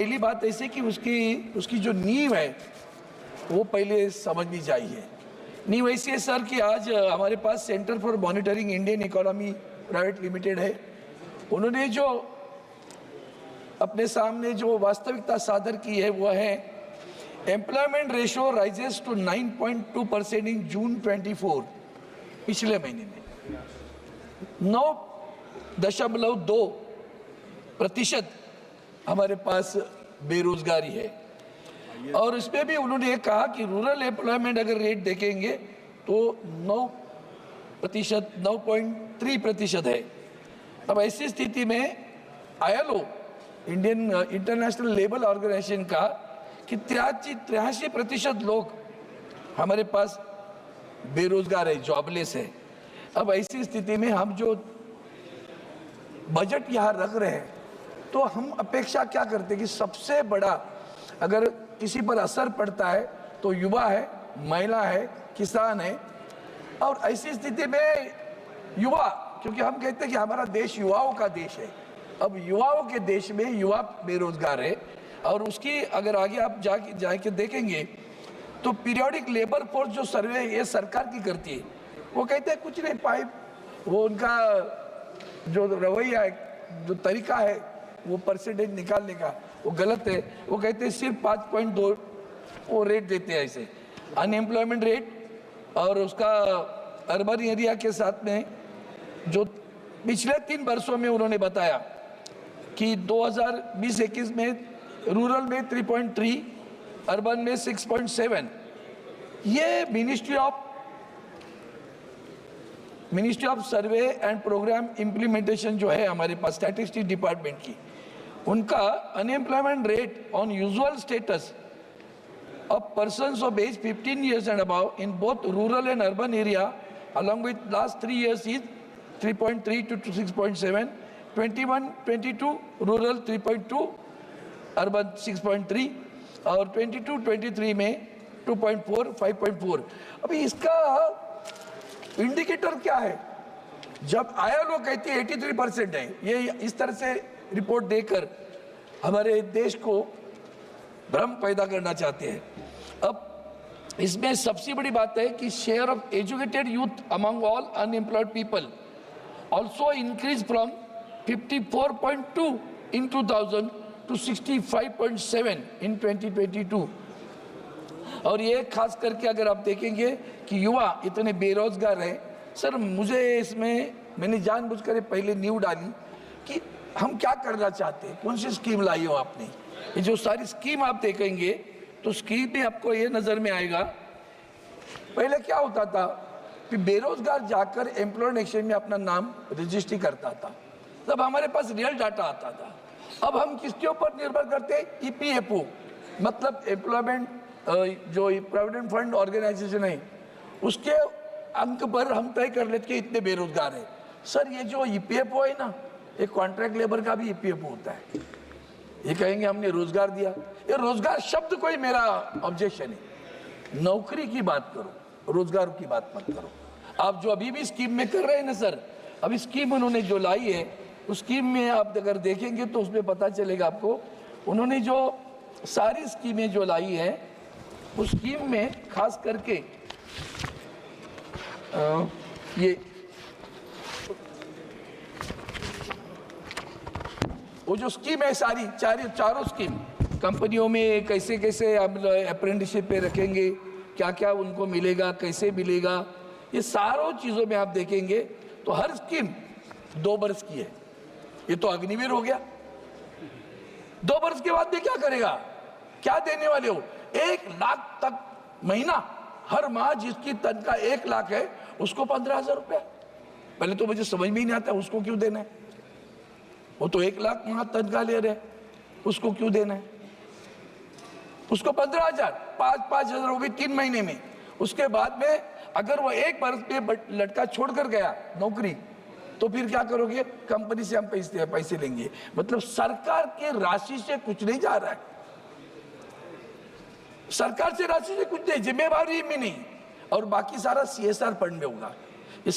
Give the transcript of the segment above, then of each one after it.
पहली बात ऐसे कि उसकी जो नींव है वो पहले समझनी चाहिए। नींव ऐसी है सर कि आज हमारे पास centre for monitoring Indian economy private limited है। उन्होंने जो अपने सामने जो वास्तविकता सादर की है वो है एम्प्लॉयमेंट रेशियो राइजेस टू 9.2% इन जून 24। पिछले महीने में 9.2% हमारे पास बेरोजगारी है। और इसमें भी उन्होंने कहा कि रूरल एम्प्लॉयमेंट अगर रेट देखेंगे तो 9.3% है। अब ऐसी स्थिति में ILO Indian international labour organisation का कि 83% लोग हमारे पास बेरोजगार है, जॉबलेस है। अब ऐसी स्थिति में हम जो बजट यहाँ रख रहे हैं तो हम अपेक्षा क्या करते हैं कि सबसे बड़ा अगर किसी पर असर पड़ता है तो युवा है, महिला है, किसान है। और ऐसी स्थिति में युवा, क्योंकि हम कहते हैं कि हमारा देश युवाओं का देश है। अब युवाओं के देश में युवा बेरोजगार है और उसकी अगर आगे आप जाके देखेंगे तो पीरियोडिक लेबर फोर्स जो सर्वे ये सरकार की करती है, वो कहते हैं कुछ नहीं पाए। वो उनका जो रवैया है, जो तरीका है वो परसेंटेज निकालने का, वो गलत है। वो कहते हैं सिर्फ 5.2 वो रेट देते हैं ऐसे अनएम्प्लॉयमेंट रेट। और उसका अर्बन एरिया के साथ में जो पिछले 3 वर्षों में उन्होंने बताया कि 2020-21 में रूरल में 3.3, अर्बन में 6.7। ये ministry of survey and programme implementation जो है हमारे पास स्टैटिस्टिक्स डिपार्टमेंट की, उनका unemployment rate on usual status of persons of age 15 years and above in both rural and urban area along with last 3 years is 3.3 to 6.7, 21-22 rural 3.2, urban 6.3 और 22-23 में 2.4, 5.4। अभी इसका इंडिकेटर क्या है? जब ILO कहती है 83% है, ये इस तरह से रिपोर्ट देकर हमारे देश को भ्रम पैदा करना चाहते हैं। अब इसमें सबसे बड़ी बात है कि share of educated youth among all unemployed people also increase from 54.2 in 2000 to 65.7 in 2022। और ये खास करके अगर आप देखेंगे कि युवा इतने बेरोजगार हैं सर, मुझे इसमें मैंने जानबूझकर पहले न्यू डाली कि हम क्या करना चाहते हैं, कौन सी स्कीम लाई हो आपने। ये जो सारी स्कीम आप देखेंगे तो स्कीम में आपको ये नज़र में आएगा, पहले क्या होता था कि बेरोजगार जाकर एम्प्लॉयमेंट एक्सचेंज में अपना नाम रजिस्ट्री करता था, तब हमारे पास रियल डाटा आता था। अब हम किसके ऊपर निर्भर करते हैं? EPFO, मतलब एम्प्लॉयमेंट जो प्रोविडेंट फंड ऑर्गेनाइजेशन है उसके अंक पर हम तय कर लेते हैं इतने बेरोजगार है। सर ये जो EPFO है ना, एक कॉन्ट्रैक्ट लेबर का भी EPFO होता है। ये कहेंगे हमने रोजगार दिया, ये रोजगार शब्द को ही मेरा ऑब्जेक्शन है। नौकरी की बात करो, रोजगार की बात मत करो। आप जो अभी भी स्कीम में कर रहे हैं ना सर, अभी स्कीम उन्होंने जो लाई है उस स्कीम में आप अगर देखेंगे तो उसमें पता चलेगा आपको, उन्होंने जो सारी स्कीमें जो लाई है उस स्कीम में खास करके ये वो जो स्कीम है सारी चारों स्कीम कंपनियों में कैसे कैसे आप अप्रेंटिसशिप पे रखेंगे, क्या क्या उनको मिलेगा, कैसे मिलेगा, ये सारों चीज़ों में आप देखेंगे तो हर स्कीम 2 वर्ष की है। ये तो अग्निवीर हो गया, 2 वर्ष के बाद में क्या करेगा, क्या देने वाले हो? 1 लाख तक महीना, हर माह जिसकी तनख्वाह 1 लाख है उसको 15,000 रुपया। पहले तो मुझे समझ में ही नहीं आता उसको क्यों देना है। वो तो 1 लाख माह तनख्वाह ले रहे, उसको क्यों देना है? उसको 15,000, 5,000 वो भी 3 महीने में। उसके बाद में अगर वो 1 वर्ष में लड़का छोड़कर गया नौकरी तो फिर क्या करोगे? कंपनी से हम पैसे लेंगे। मतलब सरकार के राशि से कुछ नहीं जा रहा है, सरकार से राशि से कुछ नहीं, जिम्मेवारी में नहीं, और बाकी सारा CSR फंड में होगा। ये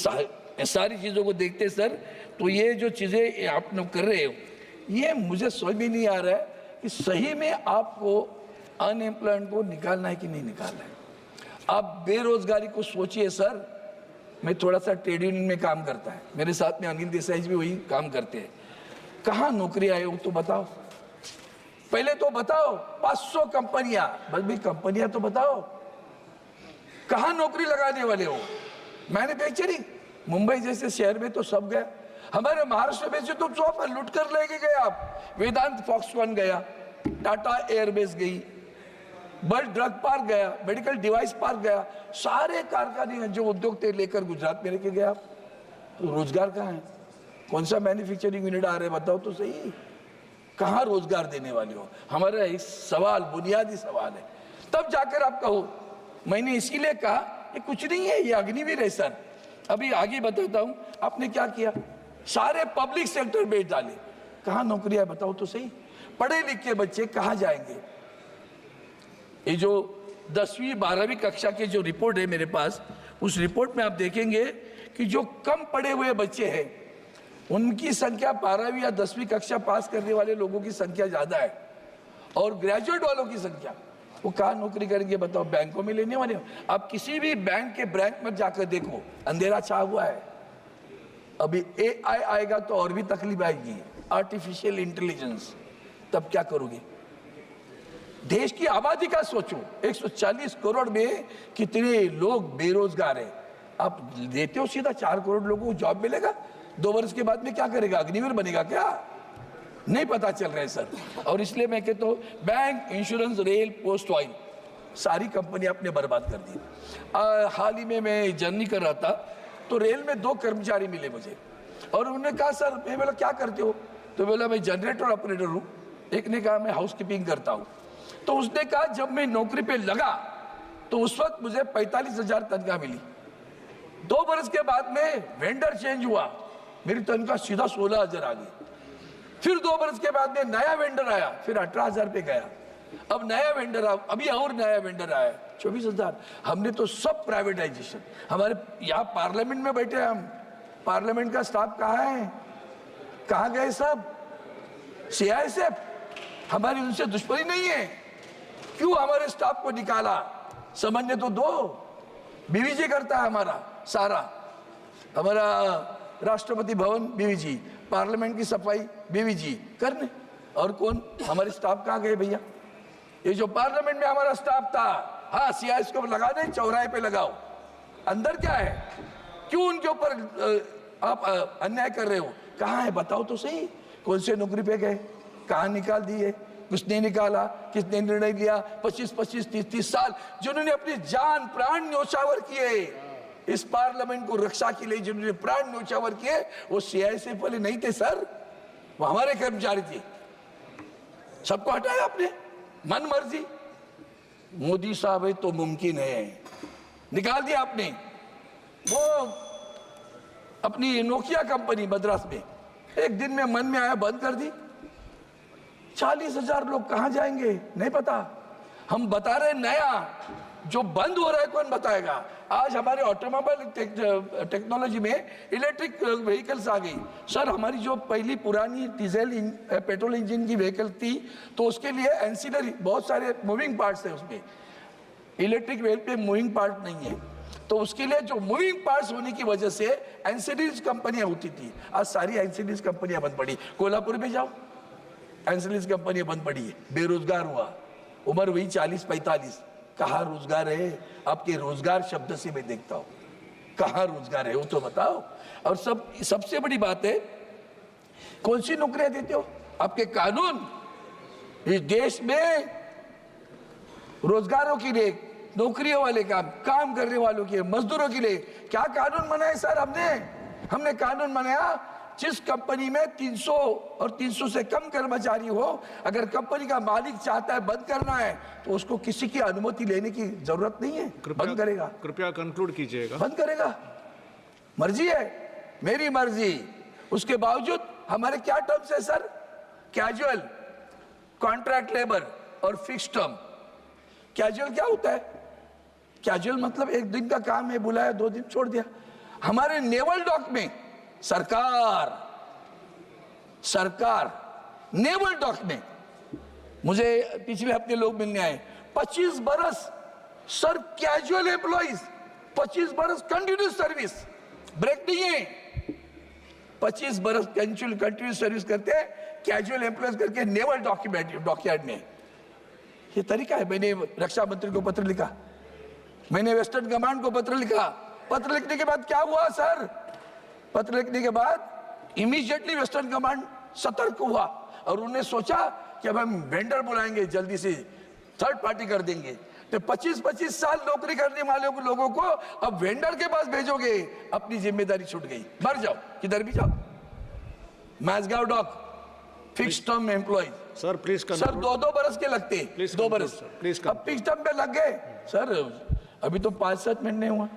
सारी चीजों को देखते सर, तो ये जो चीजें आप लोग कर रहे हो ये मुझे समझ में नहीं आ रहा है कि सही में आपको अनएम्प्लॉयमेंट को निकालना है कि नहीं निकालना है। आप बेरोजगारी को सोचिए सर। मैं थोड़ा सा ट्रेड यूनियन में काम करता है, मेरे साथ में अनिल देसाई जी भी वही काम करते हैं। कहाँ नौकरी आए वो तो बताओ, पहले तो बताओ। 500 कंपनियां, बस भी कंपनियां तो बताओ, कहाँ नौकरी लगाने वाले हो? मैन्युफैक्चरिंग मुंबई जैसे शहर में तो सब गया। हमारे महाराष्ट्र में से तो सब लूट कर लेके गए आप। वेदांत फॉक्सकॉन गया, टाटा एयरबेस गई, बल ड्रग पार्क गया, मेडिकल डिवाइस पार्क गया, सारे कारखाने जो उद्योग थे लेकर गुजरात में लेके गया। तो रोजगार कहाँ है? कौन सा मैन्युफैक्चरिंग यूनिट आ रहे बताओ तो सही, कहाँ रोजगार देने वाले हो? हमारा इस सवाल बुनियादी सवाल है। तब जाकर आप कहो। मैंने इसीलिए कहा ये कुछ नहीं है, ये अग्निवीर है सर। अभी आगे बताता हूं आपने क्या किया। सारे पब्लिक सेक्टर बेच डाले, कहाँ नौकरियां बताओ तो सही। पढ़े लिखे बच्चे कहाँ जाएंगे? ये जो 10वीं 12वीं कक्षा के जो रिपोर्ट है मेरे पास, उस रिपोर्ट में आप देखेंगे कि जो कम पढ़े हुए बच्चे हैं उनकी संख्या 12वीं या 10वीं कक्षा पास करने वाले लोगों की संख्या ज्यादा है, और ग्रेजुएट वालों की संख्या, वो कहाँ नौकरी करेंगे बताओ? बैंकों में लेने वाले हो। आप किसी भी बैंक के ब्रांच में जाकर देखो, अंधेरा छा हुआ है। अभी AI आएगा तो और भी तकलीफ आएगी, आर्टिफिशियल इंटेलिजेंस। तब क्या करोगे? देश की आबादी का सोचो, 140 करोड़ में कितने लोग बेरोजगार हैं। आप देते हो सीधा 4 करोड़ लोगों को जॉब मिलेगा, 2 वर्ष के बाद में क्या करेगा? अग्निवीर बनेगा क्या? नहीं पता चल रहा है सर। और इसलिए मैं कहता हूँ bank, insurance, rail, post, oil, सारी कंपनी आपने बर्बाद कर दी। हाल ही में मैं जर्नी कर रहा था तो रेल में 2 कर्मचारी मिले मुझे, और उन्होंने कहा सर, मैं बोला क्या करते हो? तो बोला मैं जनरेटर ऑपरेटर हूँ। एक ने कहा मैं हाउस कीपिंग करता हूँ। तो उसने कहा जब मैं नौकरी पे लगा तो उस वक्त मुझे 45,000 तनख्वाह मिली। 2 वर्ष के बाद में वेंडर चेंज हुआ, मेरी तनख्वाह सीधा 16,000 आ गई। फिर 2 वर्ष के बाद में नया वेंडर आया, फिर 18,000 पे गया। अब नया वेंडर अभी और नया वेंडर आया, 24,000। हमने तो सब प्राइवेटाइजेशन। हमारे यहाँ पार्लियामेंट में बैठे हम, पार्लियामेंट का स्टाफ कहाँ है? कहाँ गए सब? CISF, हमारी उनसे दुश्मनी नहीं है, क्यों हमारे स्टाफ को निकाला? समझने तो दो। BVG करता है हमारा सारा, हमारा राष्ट्रपति भवन BVG, पार्लियामेंट की सफाई BVG करने। और कौन? हमारे स्टाफ कहाँ गए भैया? ये जो पार्लियामेंट में हमारा स्टाफ था, हाँ CIS को लगा दे, चौराहे पे लगाओ। अंदर क्या है? क्यों उनके ऊपर आप अन्याय कर रहे हो? कहाँ है बताओ तो सही। कौन से नौकरी पे गए? कहाँ निकाल दिए? किसने निकाला? किसने निर्णय लिया? 25-25, 30-30 साल जिन्होंने अपनी जान प्राण न्योछावर किए इस पार्लियामेंट को रक्षा के लिए, जिन्होंने प्राण न्योछावर किए, वो CISF वाले नहीं थे सर, वो हमारे कर्मचारी थे। सबको हटाया आपने मन मर्जी। मोदी साहब है तो मुमकिन है, निकाल दिया आपने। वो अपनी नोकिया कंपनी मद्रास में एक दिन में मन में आया बंद कर दी। 40,000 लोग कहां जाएंगे नहीं पता। हम बता रहे नया, जो बंद हो रहा है कौन बताएगा? आज हमारे ऑटोमोबाइल टेक्नोलॉजी में इलेक्ट्रिक व्हीकल्स आ गई। सर हमारी जो पहली पुरानी डीजल पेट्रोल इंजन की व्हीकल थी तो उसके लिए एंसिलरी बहुत सारे मूविंग पार्ट्स है, उसमें इलेक्ट्रिक व्हीकल पे मूविंग पार्ट नहीं है, तो उसके लिए जो मूविंग पार्ट्स होने की वजह से एंसिलरीज कंपनियां होती थी, आज सारी एंसिलरीज कंपनियां बंद पड़ी। कोल्हापुर में जाओ, एंसिलरीज कंपनियां बंद पड़ी है, बेरोजगार हुआ, उम्र हुई 40-45। कहाँ रोजगार है? आपके रोजगार शब्द से मैं देखता हूँ, कहाँ रोजगार है वो तो बताओ। और सबसे बड़ी बात है, कौन सी नौकरियां देते हो? आपके कानून इस देश में रोजगारों के लिए, नौकरियों वाले काम करने वालों के, मजदूरों के लिए क्या कानून बनाए सर? हमने कानून बनाया, जिस कंपनी में 300 और 300 से कम कर्मचारी हो, अगर कंपनी का मालिक चाहता है बंद करना है तो उसको किसी की अनुमति लेने की जरूरत नहीं है, बंद करेगा। कृपया कंक्लूड कीजिएगा। बंद करेगा, मर्जी है, मेरी मर्जी। उसके बावजूद हमारे क्या टर्म्स है सर? कैजुअल, कॉन्ट्रैक्ट लेबर और फिक्स टर्म। कैजुअल क्या होता है? कैजुअल मतलब 1 दिन का काम है, बुलाया 2 दिन छोड़ दिया। हमारे नेवल डॉक में सरकार नेवल डॉक में मुझे पिछले हफ्ते लोग मिलने आए, 25 बरस सर कैजुअल एम्प्लॉइज, 25 बरस कंटिन्यूस सर्विस, ब्रेक नहीं है, 25 बरस कंटिन्यूस सर्विस करते हैं कैजुअल एम्प्लॉइज करके नेवल डॉकयार्ड में। ये तरीका है। मैंने रक्षा मंत्री को पत्र लिखा, मैंने वेस्टर्न कमांड को पत्र लिखा। पत्र लिखने के बाद क्या हुआ सर? पत्र लिखने के बाद इमीडिएटली वेस्टर्न कमांड सतर्क हुआ और उन्होंने सोचा कि अब हम वेंडर बुलाएंगे, जल्दी से थर्ड पार्टी कर देंगे। तो 25-25 साल नौकरी करने वाले लोगों को अब वेंडर के पास भेजोगे, अपनी जिम्मेदारी छूट गई, मर जाओ, किधर भी जाओ। Mazagon dock fix term employ sir please sir 2-2 बरस के लगते, 2 बरस अब फिक्स टर्म पे लग गए सर। अभी तो 5-7 महीने हुआ,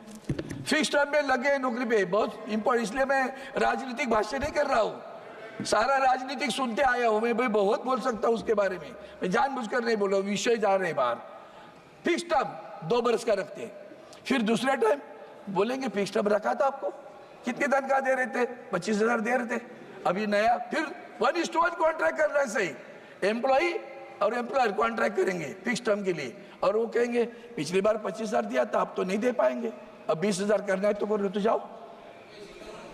फिक्स टर्म में लग गए नौकरी पे। बहुत इंपॉर्टेंट, इसलिए मैं राजनीतिक भाष्य नहीं कर रहा हूँ, सारा राजनीतिक सुनते आया हूँ मैं, बहुत बोल सकता हूँ उसके बारे में, मैं जानबूझकर नहीं बोल रहा हूँ, विषय जा रहे बाहर। फिक्स टर्म 2 बरस का रखते हैं, फिर दूसरा टाइम बोलेंगे फिक्स टर्म रखा था आपको, कितने तनख्वाह दे रहे थे? 25,000 दे रहे थे, अभी नया फिर 1:1 कॉन्ट्रैक्ट कर रहा है। सही, एम्प्लॉई और एम्प्लॉयर कॉन्ट्रैक्ट करेंगे फिक्स टर्म के लिए, और वो कहेंगे पिछली बार 25,000 दिया था, आप तो नहीं दे पाएंगे, अब 20,000 करना है तो करो, तो जाओ।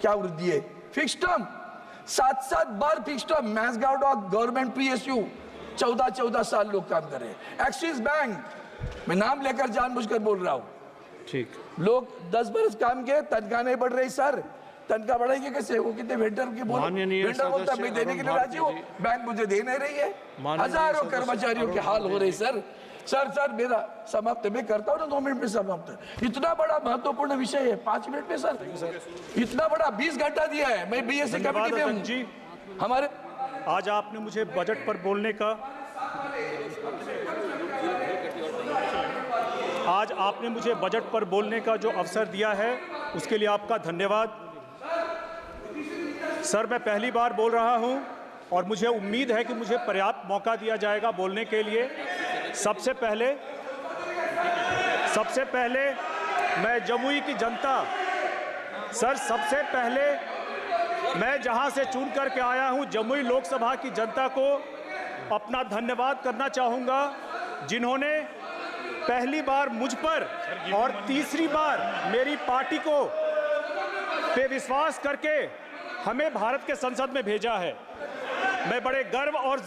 क्या वृद्धि है? फिक्स टर्म 7-7 बार fix term. Mazagon dock government PSU 14-14 साल लोग काम कर रहे हैं। एक्सिस बैंक, मैं नाम लेकर जानबूझकर बोल रहा हूँ, ठीक, लोग 10 बरस काम किए, तनख्वाह नहीं बढ़ रही सर, तनख्वाह बढ़ाएंगे कैसे? वो कितने वेंडर की बोल, वेंडर बोलता मैं देने के लिए राजी हूँ, बैंक मुझे दे नहीं रही है। हजारों कर्मचारियों के हाल हो रहे सर। सर मेरा समाप्त, मैं करता हूँ ना 2 मिनट में समाप्त। इतना बड़ा महत्वपूर्ण विषय है, 5 मिनट में सर, इतना बड़ा 20 घंटा दिया है। मैं BSc कमेटी में हूँ हमारे। आज आपने मुझे बजट पर बोलने का बजट पर बोलने का जो अवसर दिया है, उसके लिए आपका धन्यवाद। सर, मैं पहली बार बोल रहा हूं और मुझे उम्मीद है कि मुझे पर्याप्त मौका दिया जाएगा बोलने के लिए। सबसे पहले मैं जमुई की जनता, सर सबसे पहले मैं जहां से चुन करके आया हूं, जमुई लोकसभा की जनता को अपना धन्यवाद करना चाहूँगा, जिन्होंने पहली बार मुझ पर और तीसरी बार मेरी पार्टी को पे विश्वास करके हमें भारत के संसद में भेजा है। मैं बड़े गर्व और